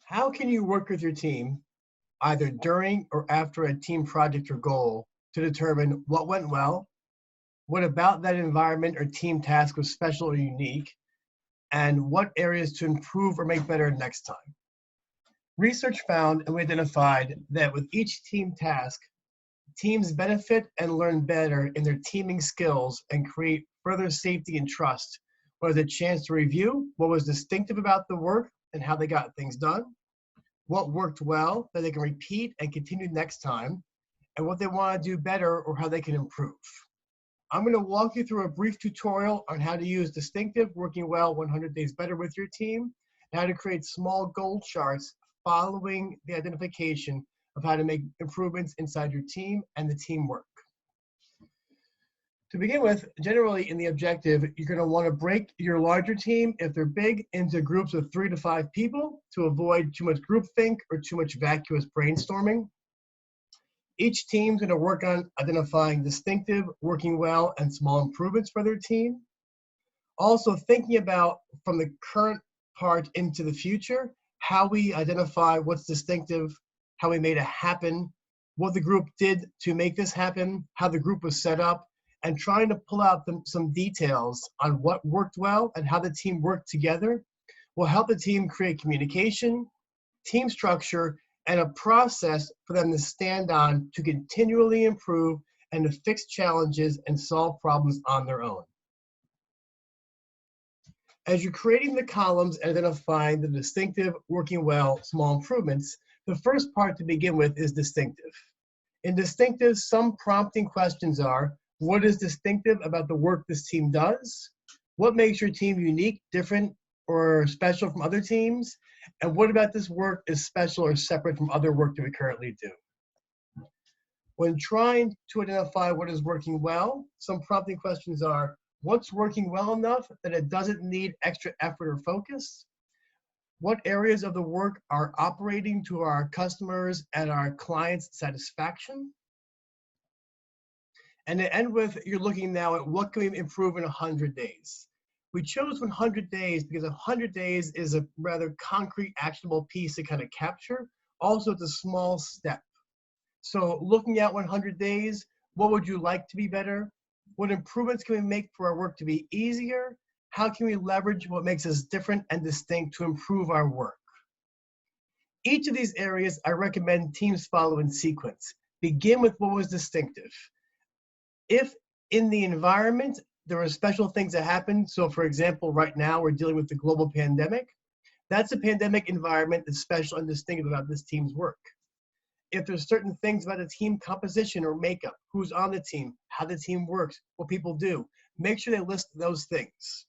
How can you work with your team, either during or after a team project or goal, to determine what went well, what about that environment or team task was special or unique, and what areas to improve or make better next time? Research found and we identified that with each team task, teams benefit and learn better in their teaming skills and create further safety and trust, whether the chance to review what was distinctive about the work and how they got things done, what worked well that they can repeat and continue next time, and what they want to do better or how they can improve. I'm going to walk you through a brief tutorial on how to use distinctive, working well, 100 days better with your team, and how to create small goal charts following the identification of how to make improvements inside your team and the teamwork. To begin with, generally in the objective, you're going to want to break your larger team, if they're big, into groups of 3 to 5 people to avoid too much groupthink or too much vacuous brainstorming. Each team's going to work on identifying distinctive, working well, and small improvements for their team. Also thinking about from the current part into the future, how we identify what's distinctive, how we made it happen, what the group did to make this happen, how the group was set up, and trying to pull out some details on what worked well and how the team worked together will help the team create communication, team structure, and a process for them to stand on to continually improve and to fix challenges and solve problems on their own. As you're creating the columns and identifying the distinctive, working well, small improvements, the first part to begin with is distinctive. In distinctive, some prompting questions are, what is distinctive about the work this team does? What makes your team unique, different, or special from other teams? And what about this work is special or separate from other work that we currently do? When trying to identify what is working well, some prompting questions are, what's working well enough that it doesn't need extra effort or focus? What areas of the work are operating to our customers and our clients' satisfaction? And to end with, you're looking now at what can we improve in 100 days. We chose 100 days because 100 days is a rather concrete, actionable piece to kind of capture. Also, it's a small step. So looking at 100 days, what would you like to be better? What improvements can we make for our work to be easier? How can we leverage what makes us different and distinct to improve our work? Each of these areas, I recommend teams follow in sequence. Begin with what was distinctive. If in the environment, there are special things that happen. So for example, right now we're dealing with the global pandemic. That's a pandemic environment that's special and distinctive about this team's work. If there's certain things about the team composition or makeup, who's on the team, how the team works, what people do, make sure they list those things.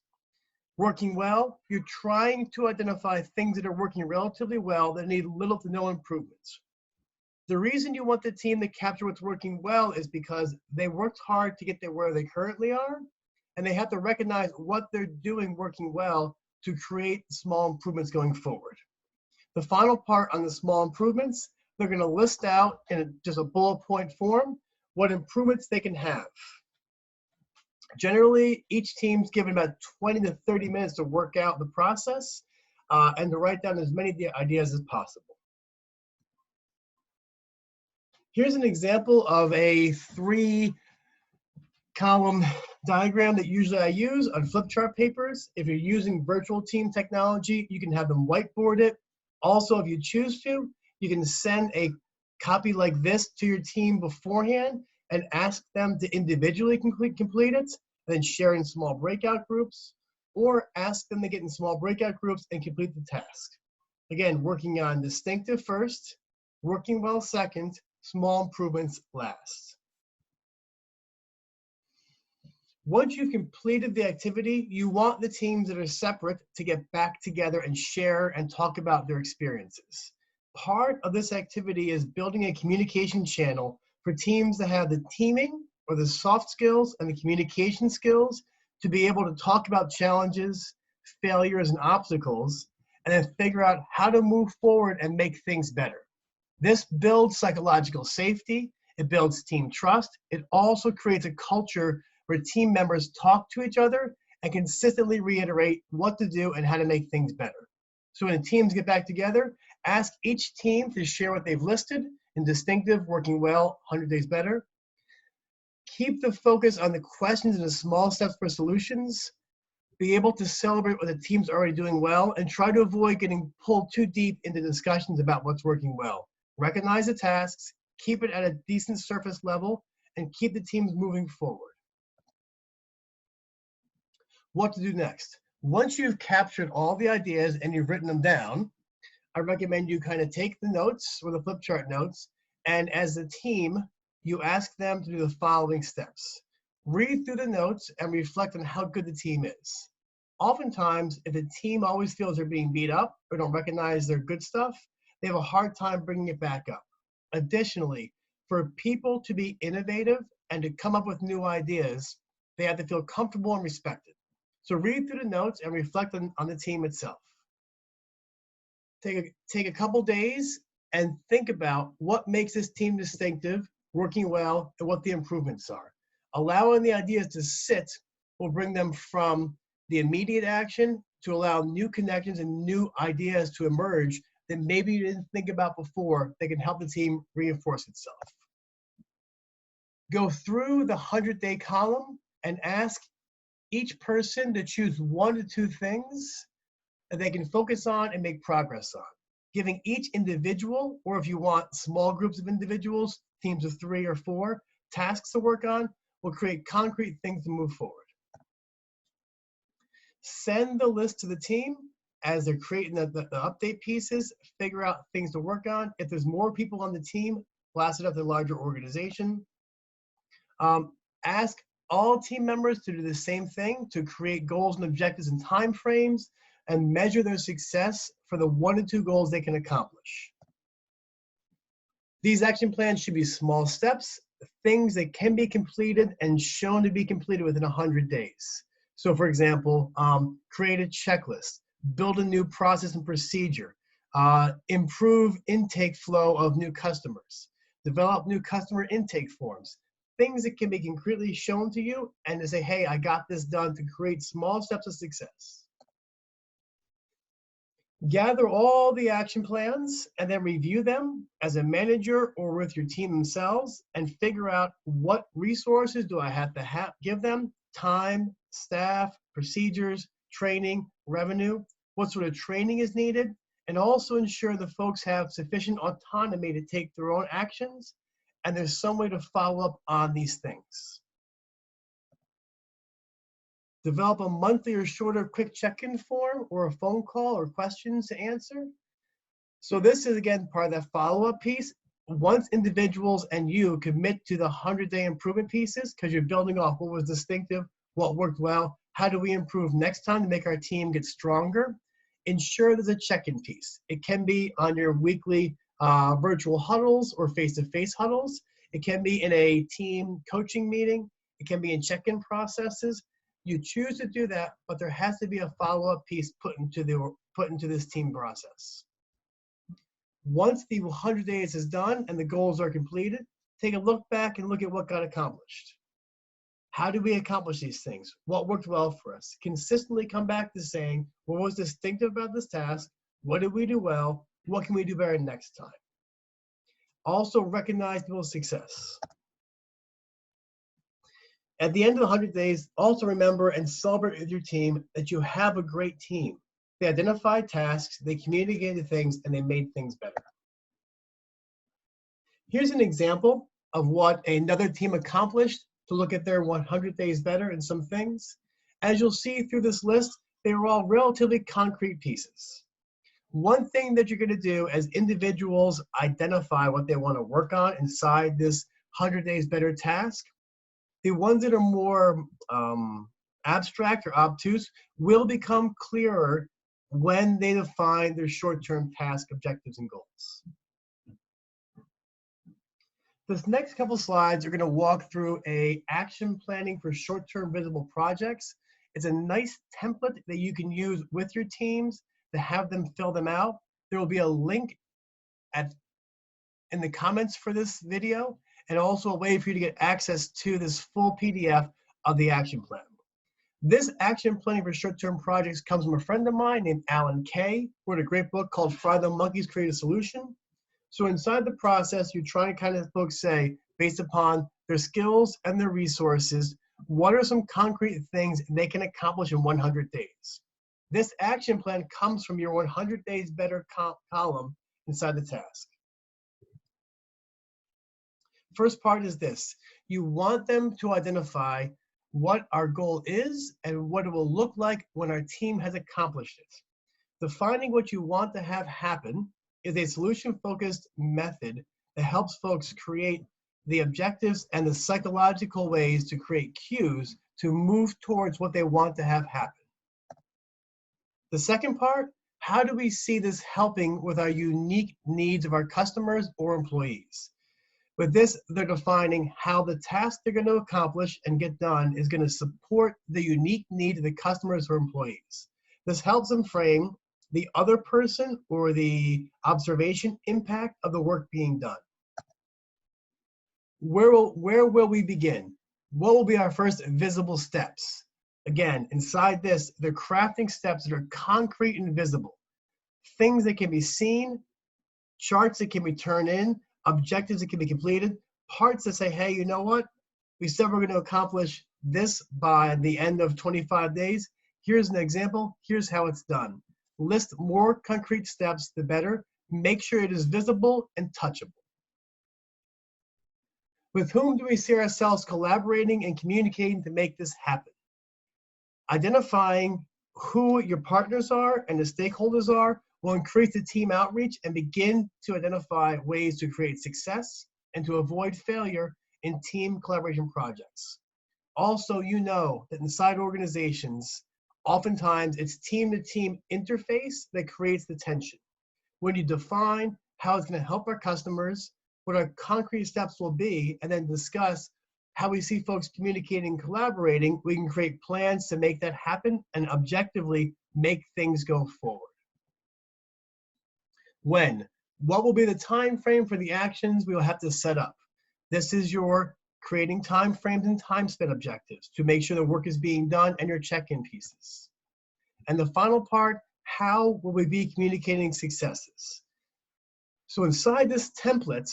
Working well, you're trying to identify things that are working relatively well that need little to no improvements. The reason you want the team to capture what's working well is because they worked hard to get to where they currently are, and they have to recognize what they're doing working well to create small improvements going forward. The final part on the small improvements, they're going to list out in just a bullet point form what improvements they can have. Generally, each team's given about 20 to 30 minutes to work out the process and to write down as many ideas as possible. Here's an example of a 3-column diagram that usually I use on flip chart papers. If you're using virtual team technology, you can have them whiteboard it. Also, if you choose to, you can send a copy like this to your team beforehand and ask them to individually complete it, and then share in small breakout groups, or ask them to get in small breakout groups and complete the task. Again, working on distinctive first, working well second, small improvements last. Once you've completed the activity, you want the teams that are separate to get back together and share and talk about their experiences. Part of this activity is building a communication channel for teams that have the teaming or the soft skills and the communication skills to be able to talk about challenges, failures, and obstacles, and then figure out how to move forward and make things better. This builds psychological safety, it builds team trust, it also creates a culture where team members talk to each other and consistently reiterate what to do and how to make things better. So when teams get back together, ask each team to share what they've listed in distinctive, working well, 100 days better. Keep the focus on the questions and the small steps for solutions. Be able to celebrate what the team's already doing well, and try to avoid getting pulled too deep into discussions about what's working well. Recognize the tasks, keep it at a decent surface level, and keep the teams moving forward. What to do next? Once you've captured all the ideas and you've written them down, I recommend you kind of take the notes or the flip chart notes, and as a team, you ask them to do the following steps. Read through the notes and reflect on how good the team is. Oftentimes, if a team always feels they're being beat up or don't recognize their good stuff, they have a hard time bringing it back up. Additionally, for people to be innovative and to come up with new ideas, they have to feel comfortable and respected. So read through the notes and reflect on the team itself. Take a couple days and think about what makes this team distinctive, working well, and what the improvements are. Allowing the ideas to sit will bring them from the immediate action to allow new connections and new ideas to emerge that maybe you didn't think about before that can help the team reinforce itself. Go through the 100-day column and ask each person to choose 1 to 2 things that they can focus on and make progress on. Giving each individual, or if you want small groups of individuals, teams of 3 or 4, tasks to work on will create concrete things to move forward. Send the list to the team as they're creating the update pieces, figure out things to work on. If there's more people on the team, blast it up to a larger organization. Ask all team members to do the same thing, to create goals and objectives and timeframes, and measure their success for the 1 to 2 goals they can accomplish. These action plans should be small steps, things that can be completed and shown to be completed within 100 days. So for example, create a checklist, build a new process and procedure, improve intake flow of new customers, develop new customer intake forms, things that can be concretely shown to you and to say, hey, I got this done, to create small steps of success. Gather all the action plans and then review them as a manager or with your team themselves and figure out what resources do I have to give them, time, staff, procedures, training, revenue, what sort of training is needed, and also ensure the folks have sufficient autonomy to take their own actions and there's some way to follow up on these things. Develop a monthly or shorter quick check-in form or a phone call or questions to answer. So this is, again, part of that follow-up piece. Once individuals and you commit to the 100-day improvement pieces, because you're building off what was distinctive, what worked well, how do we improve next time to make our team get stronger, ensure there's a check-in piece. It can be on your weekly virtual huddles or face-to-face huddles. It can be in a team coaching meeting. It can be in check-in processes. You choose to do that, but there has to be a follow-up piece put into this team process. Once the 100 days is done and the goals are completed, take a look back and look at what got accomplished. How did we accomplish these things? What worked well for us? Consistently come back to saying, what was distinctive about this task? What did we do well? What can we do better next time? Also recognize people's success. At the end of the 100 days, also remember and celebrate with your team that you have a great team. They identified tasks, they communicated things, and they made things better. Here's an example of what another team accomplished to look at their 100 days better and some things. As you'll see through this list, they were all relatively concrete pieces. One thing that you're going to do as individuals identify what they want to work on inside this 100 days better task. The ones that are more abstract or obtuse will become clearer when they define their short-term task objectives and goals. This next couple slides are going to walk through a action planning for short-term visible projects. It's a nice template that you can use with your teams to have them fill them out. There will be a link in the comments for this video, and also a way for you to get access to this full PDF of the action plan. This action planning for short-term projects comes from a friend of mine named Alan Kay, who wrote a great book called Fry the Monkeys, Create a Solution. So inside the process, you're trying to kind of folks say, based upon their skills and their resources, what are some concrete things they can accomplish in 100 days? This action plan comes from your 100 days better column inside the task. First part is this. You want them to identify what our goal is and what it will look like when our team has accomplished it. Defining what you want to have happen is a solution-focused method that helps folks create the objectives and the psychological ways to create cues to move towards what they want to have happen. The second part, how do we see this helping with our unique needs of our customers or employees? With this, they're defining how the task they're going to accomplish and get done is going to support the unique needs of the customers or employees. This helps them frame the other person or the observation impact of the work being done. Where will we begin? What will be our first visible steps? Again, inside this, they're crafting steps that are concrete and visible. Things that can be seen, charts that can be turned in, objectives that can be completed, parts that say, hey, you know what? We said we're going to accomplish this by the end of 25 days. Here's an example. Here's how it's done. List more concrete steps, the better. Make sure it is visible and touchable. With whom do we see ourselves collaborating and communicating to make this happen? Identifying who your partners are and the stakeholders are will increase the team outreach and begin to identify ways to create success and to avoid failure in team collaboration projects. Also, you know that inside organizations, oftentimes it's team-to-team interface that creates the tension. When you define how it's going to help our customers, what our concrete steps will be, and then discuss how we see folks communicating and collaborating, we can create plans to make that happen and objectively make things go forward. When? What will be the time frame for the actions we will have to set up? This is your creating time frames and time spent objectives to make sure the work is being done and your check-in pieces. And the final part, how will we be communicating successes? So inside this template,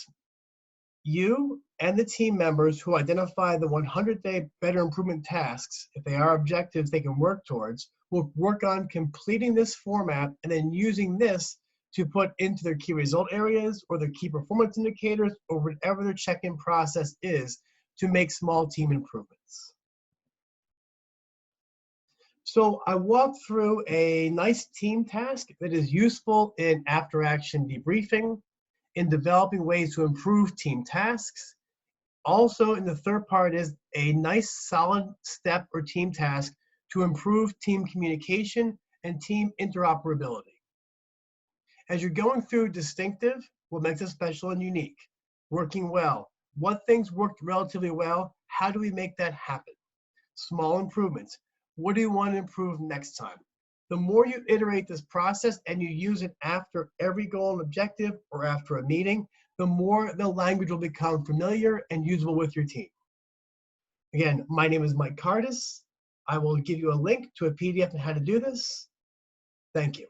you and the team members who identify the 100-day better improvement tasks, if they are objectives they can work towards, will work on completing this format and then using this to put into their key result areas or their key performance indicators or whatever their check-in process is to make small team improvements. So I walked through a nice team task that is useful in after-action debriefing, in developing ways to improve team tasks. Also, in the third part is a nice solid step or team task to improve team communication and team interoperability. As you're going through distinctive, what makes us special and unique, working well, what things worked relatively well, how do we make that happen? Small improvements, what do you want to improve next time? The more you iterate this process and you use it after every goal and objective or after a meeting, the more the language will become familiar and usable with your team. Again, my name is Cardus. I will give you a link to a PDF on how to do this. Thank you.